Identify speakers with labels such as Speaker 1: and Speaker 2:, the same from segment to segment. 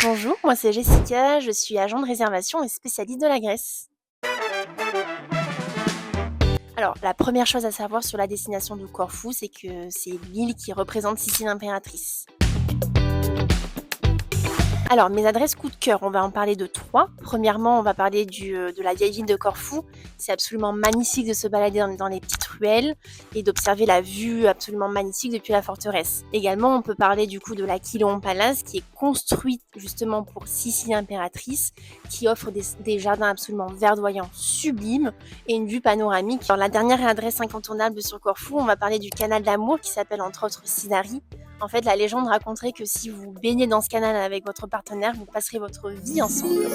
Speaker 1: Bonjour, moi c'est Jessica, je suis agent de réservation et spécialiste de la Grèce. Alors, la première chose à savoir sur la destination de Corfou, c'est que c'est l'île qui représente Sicile impératrice. Alors, mes adresses coup de cœur, on va en parler de 3. Premièrement, on va parler de la vieille ville de Corfou. C'est absolument magnifique de se balader dans les petites ruelles et d'observer la vue absolument magnifique depuis la forteresse. Également, on peut parler du coup de la Kiloon Palace qui est construite justement pour Sicile impératrice, qui offre des jardins absolument verdoyants, sublimes et une vue panoramique. Alors, la dernière adresse incontournable sur Corfou, on va parler du canal d'amour qui s'appelle entre autres Sidari. En fait, la légende raconterait que si vous baignez dans ce canal avec votre partenaire, vous passerez votre vie ensemble.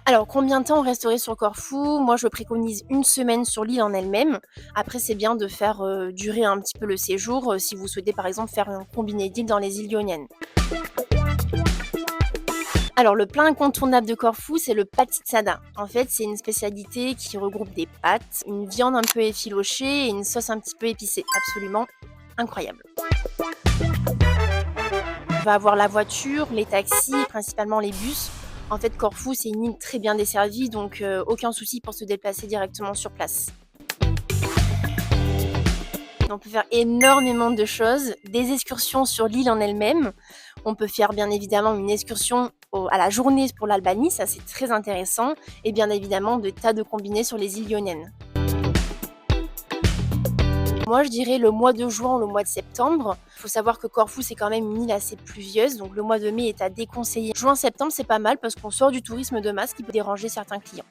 Speaker 1: Alors, combien de temps on resterait sur Corfou? Moi, je préconise une semaine sur l'île en elle-même. Après, c'est bien de faire durer un petit peu le séjour si vous souhaitez, par exemple, faire un combiné d'îles dans les îles ioniennes. Alors, le plat incontournable de Corfou, c'est le patissada. En fait, c'est une spécialité qui regroupe des pâtes, une viande un peu effilochée et une sauce un petit peu épicée. Absolument incroyable. On va avoir la voiture, les taxis et principalement les bus. En fait, Corfou, c'est une île très bien desservie, donc aucun souci pour se déplacer directement sur place. On peut faire énormément de choses, des excursions sur l'île en elle-même. On peut faire bien évidemment une excursion à la journée pour l'Albanie, ça c'est très intéressant, et bien évidemment de tas de combinés sur les îles ioniennes. Moi, je dirais le mois de juin ou le mois de septembre. Il faut savoir que Corfou, c'est quand même une île assez pluvieuse, donc le mois de mai est à déconseiller. Juin-septembre, c'est pas mal parce qu'on sort du tourisme de masse qui peut déranger certains clients.